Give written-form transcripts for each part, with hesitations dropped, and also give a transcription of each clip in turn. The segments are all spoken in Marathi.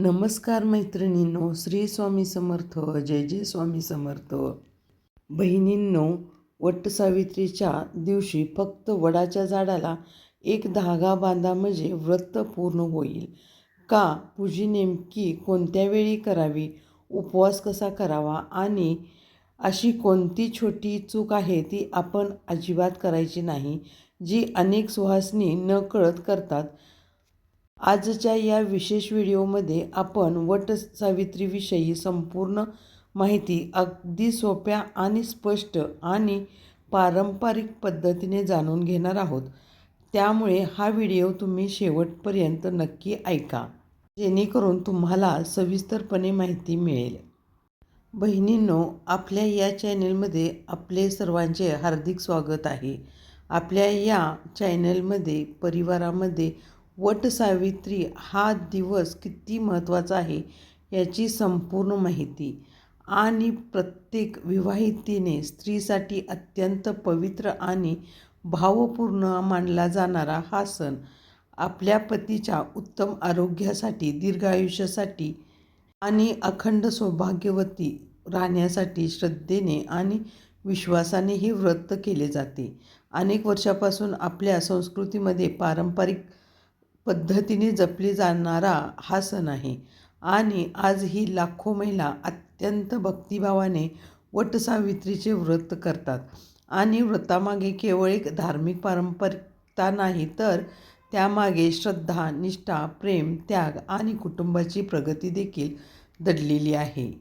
नमस्कार मैत्रिणींनो, श्री स्वामी समर्थ. जय जय स्वामी समर्थ. बहिणींनो, वटसावित्रीच्या दिवशी फक्त वडाच्या झाडाला एक धागा बांधा म्हणजे व्रत पूर्ण होईल का? पूजा नेमकी कोणत्या वेळी करावी, उपवास कसा करावा आणि अशी कोणती छोटी चूक आहे ती आपण अजिबात करायची नाही, जी अनेक सुहासनी नकळत करतात. आजच्या या विशेष व्हिडिओमध्ये आपण वटसावित्रीविषयी संपूर्ण माहिती अगदी सोप्या आणि स्पष्ट आणि पारंपरिक पद्धतीने जाणून घेणार आहोत. त्यामुळे हा व्हिडिओ तुम्ही शेवटपर्यंत नक्की ऐका, जेणेकरून तुम्हाला सविस्तरपणे माहिती मिळेल. बहिणींनो, आपल्या या चॅनलमध्ये आपले सर्वांचे हार्दिक स्वागत आहे. आपल्या या चॅनलमध्ये परिवारामध्ये वटसावित्री हा दिवस किती महत्त्वाचा आहे याची संपूर्ण माहिती आणि प्रत्येक विवाहितेने स्त्रीसाठी अत्यंत पवित्र आणि भावपूर्ण मानला जाणारा हा सण आपल्या पतीच्या उत्तम आरोग्यासाठी, दीर्घायुष्यासाठी आणि अखंड सौभाग्यवती राहण्यासाठी श्रद्धेने आणि विश्वासाने हे व्रत केले जाते. अनेक वर्षापासून आपल्या संस्कृतीमध्ये पारंपरिक पद्धतीने जपली जाणारा हा सण आहे आणि आजही लाखो महिला अत्यंत भक्तिभावाने वटसावित्रीचे व्रत करतात. आणि व्रतामागे केवळ एक धार्मिक पारंपरिकता नाही, तर त्यामागे श्रद्धा, निष्ठा, प्रेम, त्याग आणि कुटुंबाची प्रगती देखील दडलेली आहे.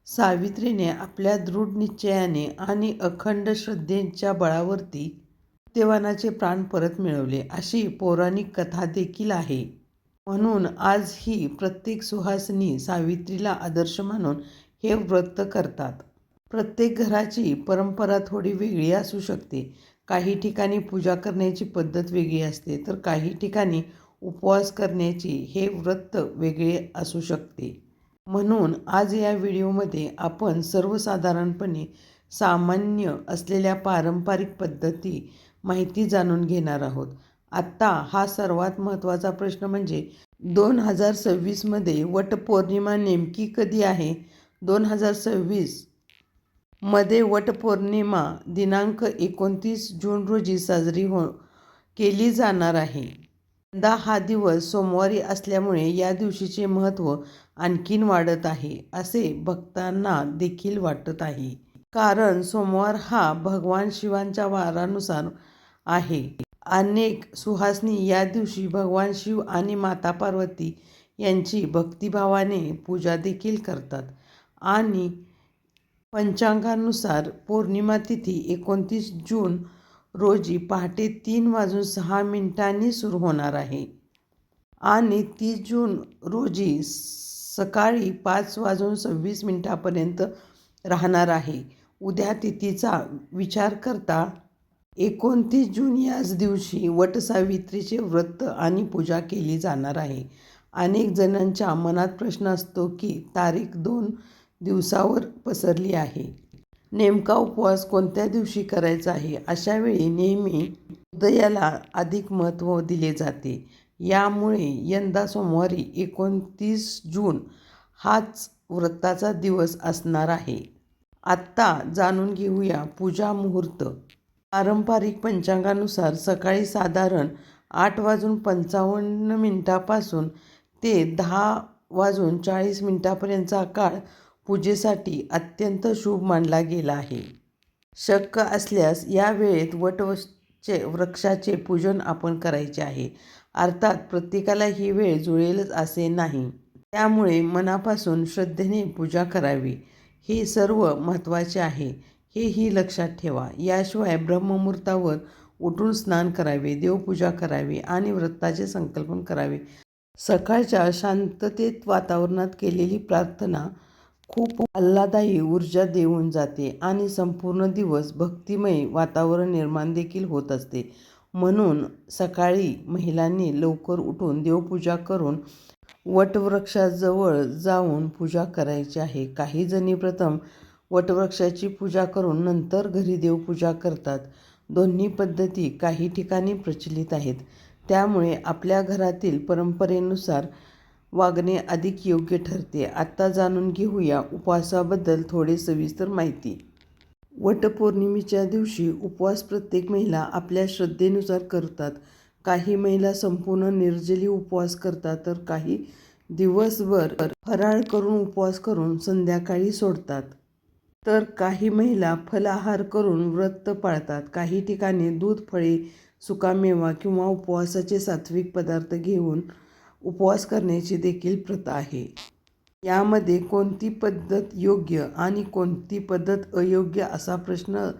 सावित्रीने आपल्या दृढ निश्चयाने आणि अखंड श्रद्धेच्या बळावरती सत्यवानाचे प्राण परत मिळवले, अशी पौराणिक कथा देखील आहे. म्हणून आजही प्रत्येक सुहासिनी सावित्रीला आदर्श मानून हे व्रत करतात. प्रत्येक घराची परंपरा थोडी वेगळी असू शकते. काही ठिकाणी पूजा करण्याची पद्धत वेगळी असते, तर काही ठिकाणी उपवास करण्याची हे व्रत वेगळे असू शकते. म्हणून आज या व्हिडिओमध्ये आपण सर्वसाधारणपणे सामान्य असलेल्या पारंपरिक पद्धती माहिती जाणून घेणार आहोत. आत्ता हा सर्वात महत्त्वाचा प्रश्न म्हणजे 2026मध्ये वटपौर्णिमा नेमकी कधी आहे? 2026 मध्ये वटपौर्णिमा दिनांक 29 जून रोजी साजरी केली जाणार आहे. यंदा हा दिवस सोमवारी असल्यामुळे या दिवशीचे महत्त्व आणखीन वाढत आहे असे भक्तांना देखील वाटत आहे. कारण सोमवार हा भगवान शिवांच्या वारानुसार आहे. अनेक सुहासनी या दिवशी भगवान शिव आणि माता पार्वती यांची भक्तिभावाने पूजा देखील करतात. आणि पंचांगानुसार पौर्णिमा तिथी 29 जून रोजी पहाटे 3:06 सुरू होणार आहे आणि 30 जून रोजी सकाळी 5:26 राहणार आहे. उद्या तिथीचा विचार करता 29 जून याच दिवशी वटसावित्रीचे व्रत आणि पूजा केली जाणार आहे. अनेक जणांच्या मनात प्रश्न असतो की तारीख 2 दिवसावर पसरली आहे. नेमका उपवास कोणत्या दिवशी करायचा आहे? अशा वेळी नेहमी उदयाला अधिक महत्त्व दिले जाते. यामुळे यंदा सोमवारी 29 जून हाच व्रताचा दिवस असणार आहे. आत्ता जाणून घेऊया पूजा मुहूर्त. पारंपरिक पंचांगानुसार सकाळी साधारण 8:55 पासून ते 10:40 काळ पूजेसाठी अत्यंत शुभ मानला गेला आहे. शक्य असल्यास या वेळेत वृक्षाचे पूजन आपण करायचे आहे. अर्थात प्रत्येकाला ही वेळ जुळेलच असे नाही, त्यामुळे मनापासून श्रद्धेने पूजा करावी हे सर्व महत्त्वाचे आहे, हेही लक्षात ठेवा. याशिवाय ब्रह्ममुहूर्तावर उठून स्नान करावे, देवपूजा करावी आणि व्रताचे संकल्पन करावे. सकाळच्या शांततेत वातावरणात केलेली प्रार्थना खूप आल्हाददायी ऊर्जा देऊन जाते आणि संपूर्ण दिवस भक्तिमय वातावरण निर्माण देखील होत असते. म्हणून सकाळी महिलांनी लवकर उठून देवपूजा करून वटवृक्षाजवळ जाऊन पूजा करायची आहे. काही जणी प्रथम वटवृक्षाची पूजा करून नंतर घरी देवपूजा करतात. दोन्ही पद्धती काही ठिकाणी प्रचलित आहेत. त्यामुळे आपल्या घरातील परंपरेनुसार वागणे अधिक योग्य ठरते. आता जाणून घेऊया उपवासाबद्दल थोडे सविस्तर माहिती. वटपौर्णिमेच्या दिवशी उपवास प्रत्येक महिला आपल्या श्रद्धेनुसार करतात. काही महिला संपूर्ण निर्जली उपवास करतात, तर काही दिवसभर फराळ करून उपवास करून संध्याकाळी सोडतात. तर काही महिला फलाहार करून व्रत पाळतात. काही ठिकाणी दूध, फळे, सुकामेवा किंवा उपवासाचे सात्विक पदार्थ घेऊन उपवास करण्याची देखील प्रथा आहे. यामध्ये कोणती पद्धत योग्य आणि कोणती पद्धत अयोग्य असा प्रश्न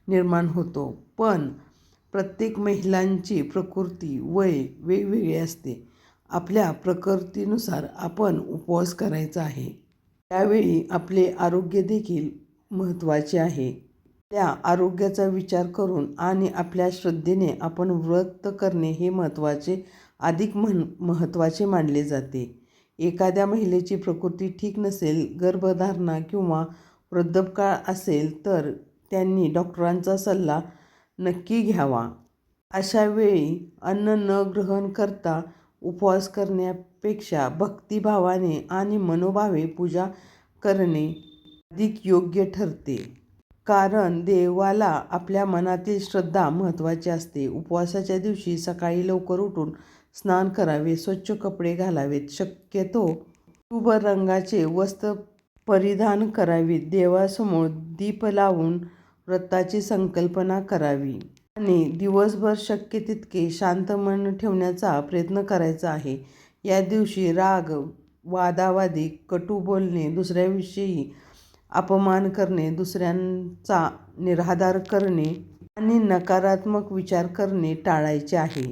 निर्माण होतो. पण प्रत्येक महिलांची प्रकृती, वय वेगवेगळे असते. आपल्या प्रकृतीनुसार आपण उपवास करायचा आहे. त्यावेळी आपले आरोग्य देखील महत्त्वाचे आहे. त्या आरोग्याचा विचार करून आणि आपल्या श्रद्धेने आपण व्रत करणे हे अधिक महत्त्वाचे मानले जाते. एखाद्या महिलेची प्रकृती ठीक नसेल, गर्भधारणा किंवा वृद्धापकाळ असेल तर त्यांनी डॉक्टरांचा सल्ला नक्की घ्यावा. अशा वेळी अन्न न ग्रहण करता उपवास करण्यापेक्षा भक्तिभावाने आणि मनोभावे पूजा करणे अधिक योग्य ठरते. कारण देवाला आपल्या मनातील श्रद्धा महत्त्वाची असते. उपवासाच्या दिवशी सकाळी लवकर उठून स्नान करावे, स्वच्छ कपडे घालावेत, शक्यतो शुभ रंगाचे वस्त्र परिधान करावीत, देवासमोर दीप लावून व्रताची संकल्पना करावी आणि दिवसभर शक्य तितके शांत मन ठेवण्याचा प्रयत्न करायचा आहे. या दिवशी राग, वादावादी, कटू बोलणे, दुसऱ्याविषयी अपमान करणे, दुसऱ्यांचा निरादर करणे आणि नकारात्मक विचार करणे टाळायचे आहे.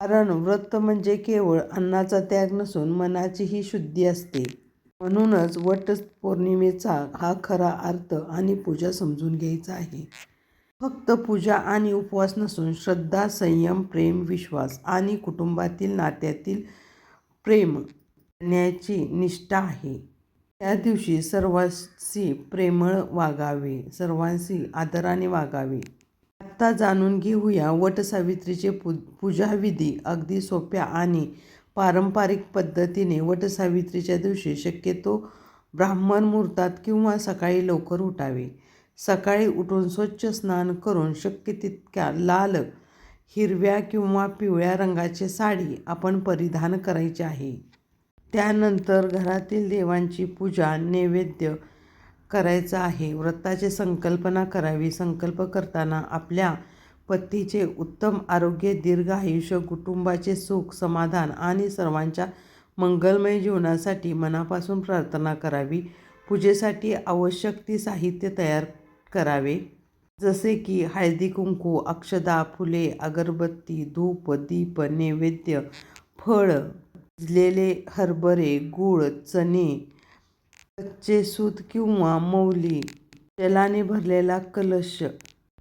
कारण व्रत म्हणजे केवळ अन्नाचा त्याग नसून मनाचीही शुद्धी असते. म्हणूनच वटपौर्णिमेचा हा खरा अर्थ आणि पूजा समजून घ्यायचा आहे. फक्त पूजा आणि उपवास नसून श्रद्धा, संयम, प्रेम, विश्वास आणि कुटुंबातील नात्यातील प्रेम करण्याची निष्ठा आहे. त्या दिवशी सर्वांशी प्रेमळ वागावे, सर्वांशी आदराने वागावे. आता जाणून घेऊया वटसावित्रीचे पूजाविधी. अगदी सोप्या आणि पारंपरिक पद्धतीने वटसावित्रीच्या दिवशी शक्यतो ब्राह्मण मुहूर्तात किंवा सकाळी लवकर उठावे. सकाळी उठून स्वच्छ स्नान करून शक्य तितक्या लाल, हिरव्या किंवा पिवळ्या रंगाची साडी आपण परिधान करायची आहे. त्यानंतर घरातील देवांची पूजा, नैवेद्य करायचा आहे. व्रताची संकल्पना करावी. संकल्प करताना आपल्या पतीचे उत्तम आरोग्य, दीर्घ आयुष्य, कुटुंबाचे सुख, समाधान आणि सर्वांच्या मंगलमय जीवनासाठी मनापासून प्रार्थना करावी. पूजेसाठी आवश्यक ती साहित्य तयार करावे, जसे की हळदी कुंकू, अक्षता, फुले, अगरबत्ती, धूप, दीप, नैवेद्य, फळ, भिजलेले हरभरे, गूळ, चणे, कच्चे सूत किंवा मौली, जलाने भरलेला कलश,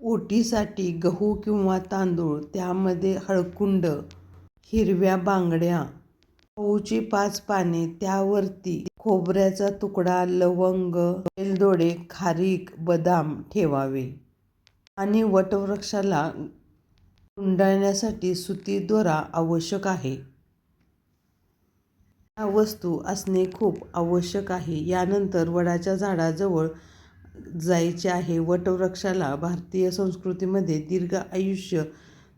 ओटीसाठी गहू किंवा तांदूळ, त्यामध्ये हळकुंड, हिरव्या बांगड्या, खाऊची 5 पाने, त्यावरती खोबऱ्याचा तुकडा, लवंग, वेलदोडे, खारीक, बदाम ठेवावे आणि वटवृक्षाला गुंडाळण्यासाठी सुती दोरा आवश्यक आहे. या वस्तू असणे खूप आवश्यक आहे. यानंतर वडाच्या झाडाजवळ जायचे आहे. वटवृक्षाला भारतीय संस्कृतीमध्ये दीर्घ आयुष्य,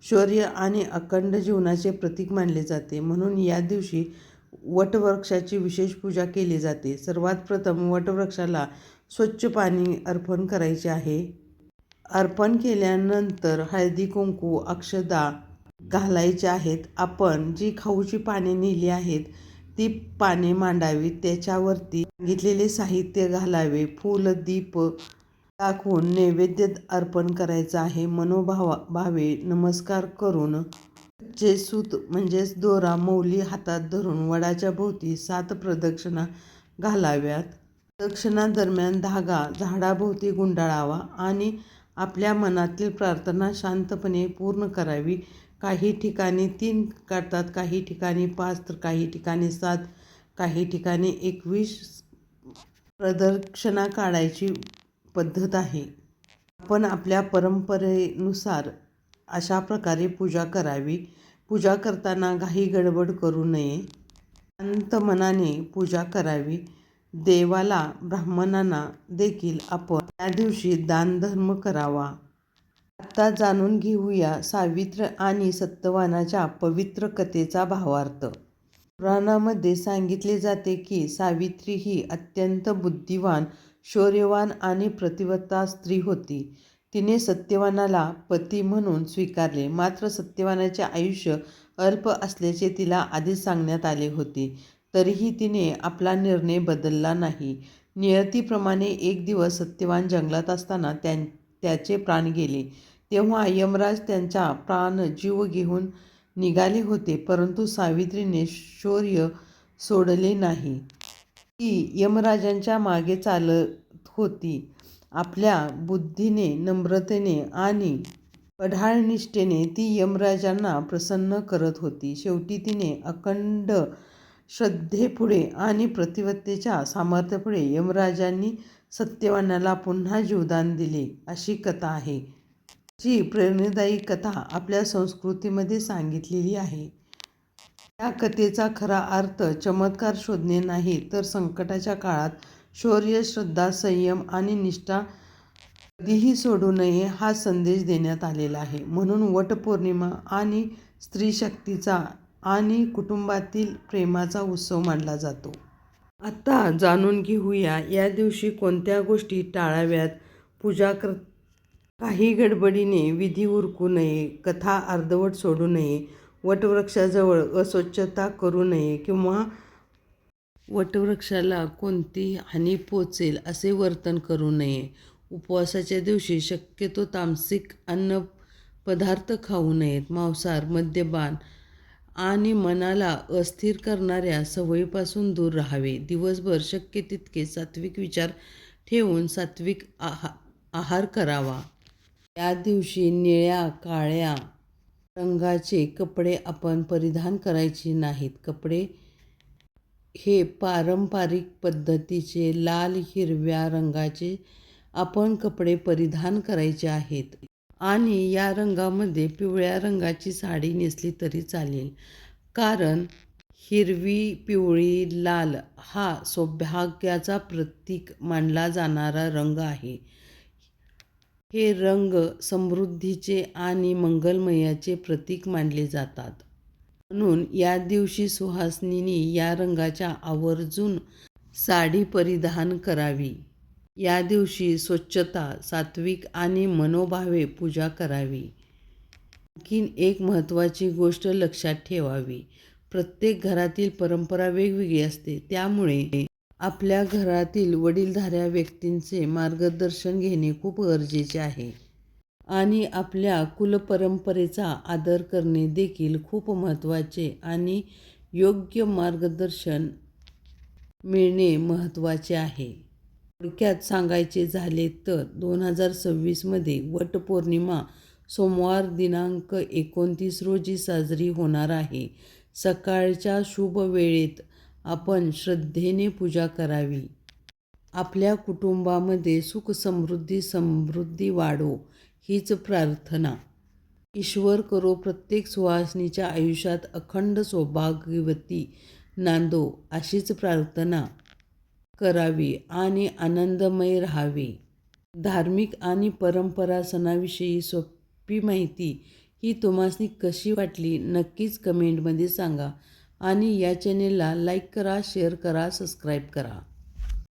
शौर्य आणि अखंड जीवनाचे प्रतीक मानले जाते. म्हणून या दिवशी वटवृक्षाची विशेष पूजा केली जाते. सर्वात प्रथम वटवृक्षाला स्वच्छ पाणी अर्पण करायचे आहे. अर्पण केल्यानंतर हळदी कुंकू, अक्षता घालायच्या आहेत. आपण जी खाऊची पाने नेली आहेत ती पाने मांडावीत. त्याच्यावरती सांगितलेले साहित्य घालावे. फूल, दीप दाखवून नैवेद्य अर्पण करायचा आहे. मनोभावे नमस्कार करून कच्चे सूत म्हणजेच दोरा, मौली हातात धरून वडाच्या भोवती 7 प्रदक्षिणा घालाव्यात. प्रदक्षिणादरम्यान धागा झाडाभोवती गुंडाळावा आणि आपल्या मनातील प्रार्थना शांतपणे पूर्ण करावी. काही ठिकाणी 3 काढतात, काही ठिकाणी 5, तर काही ठिकाणी 7, काही ठिकाणी 21 प्रदक्षिणा काढायची पद्धत आहे. आपण आपल्या परंपरेनुसार अशा प्रकारे पूजा करावी. पूजा करताना घाई गडबड करू नये. शांत मनाने पूजा करावी. देवाला, ब्राह्मणांना देखील आपण त्या दिवशी दानधर्म करावा. आता जाणून घेऊया सावित्र आणि सत्यवानाच्या पवित्र कथेचा भावार्थ. पुराणामध्ये सांगितले जाते की सावित्री ही अत्यंत बुद्धिवान, शौर्यवान आणि प्रतिव्रता स्त्री होती. तिने सत्यवानाला पती म्हणून स्वीकारले. मात्र सत्यवानाचे आयुष्य अल्प असल्याचे तिला आधीच सांगण्यात आले होते. तरीही तिने आपला निर्णय बदलला नाही. नियतीप्रमाणे एक दिवस सत्यवान जंगलात असताना त्याचे प्राण गेले. तेव्हा यमराज त्यांचा प्राणजीव घेऊन निघाले होते. परंतु सावित्रीने शौर्य सोडले नाही. ती यमराजांच्या मागे चालत होती. आपल्या बुद्धीने, नम्रतेने आणि अढाळ निष्ठेने ती यमराजांना प्रसन्न करत होती. शेवटी तिने अखंड श्रद्धेपुढे आणि प्रतिव्रतेच्या सामर्थ्यापुढे यमराजांनी सत्यवानाला पुन्हा जीवदान दिले, अशी कथा आहे. जी प्रेरणादायी कथा आपल्या संस्कृतीमध्ये सांगितलेली आहे. या कथेचा खरा अर्थ चमत्कार शोधणे नाही, तर संकटाच्या काळात शौर्य, श्रद्धा, संयम आणि निष्ठा कधीही सोडू नये हा संदेश देण्यात आलेला आहे. म्हणून वटपौर्णिमा आणि स्त्री शक्तीचा आणि कुटुंबातील प्रेमाचा उत्सव मानला जातो. आता जाणून घेऊया या दिवशी कोणत्या गोष्टी टाळाव्यात. पूजा काही गडबडीने विधी उरकू नये, कथा अर्धवट सोडू नये, वटवृक्षाजवळ अस्वच्छता करू नये किंवा वटवृक्षाला कोणती हानी पोचेल असे वर्तन करू नये. उपवासाच्या दिवशी शक्यतो तामसिक अन्नपदार्थ खाऊ नयेत. मांसाहार, मद्यपान आणि मनाला अस्थिर करणाऱ्या सवयीपासून दूर राहावे. दिवसभर शक्य तितके सात्विक विचार ठेवून सात्विक आहार करावा. या दिवशी निळ्या, काळ्या रंगाचे कपडे आपण परिधान करायचे नाहीत. कपडे हे पारंपरिक पद्धतीचे लाल, हिरव्या रंगाचे आपण कपडे परिधान करायचे आहेत आणि या रंगामध्ये पिवळ्या रंगाची साडी नेसली तरी चालेल. कारण हिरवी, पिवळी, लाल हा सौभाग्याचा प्रतीक मानला जाणारा रंग आहे. हे रंग समृद्धीचे आणि मंगलमयाचे प्रतीक मानले जातात. म्हणून या दिवशी सुहासिनींनी या रंगाच्या आवर्जून साडी परिधान करावी. या दिवशी स्वच्छता, सात्विक आणि मनोभावे पूजा करावी. आणखीन एक महत्त्वाची गोष्ट लक्षात ठेवावी. प्रत्येक घरातील परंपरा वेगवेगळी असते. त्यामुळे आपल्या घरातील वडीलधाऱ्या व्यक्तींचे मार्गदर्शन घेणे खूप गरजेचे आहे आणि आपल्या कुलपरंपरेचा आदर करणे देखील खूप महत्त्वाचे आणि योग्य मार्गदर्शन मिळणे महत्त्वाचे आहे. थोडक्यात सांगायचे झाले तर 2026मध्ये वटपौर्णिमा सोमवार दिनांक 29 रोजी साजरी होणार आहे. सकाळच्या शुभ वेळेत आपण श्रद्धेने पूजा करावी. आपल्या कुटुंबामध्ये सुख, समृद्धी वाढो हीच प्रार्थना. ईश्वर करो प्रत्येक सुहासिनीच्या आयुष्यात अखंड सौभाग्यवती नांदो अशीच प्रार्थना करावी आणि आनंदमय राहावे. धार्मिक आणि परंपरा सणाविषयी सोपी माहिती ही तुम्हासनी कशी वाटली नक्कीच कमेंटमध्ये सांगा आणि या चॅनेलला लाईक करा, शेअर करा, सबस्क्राईब करा.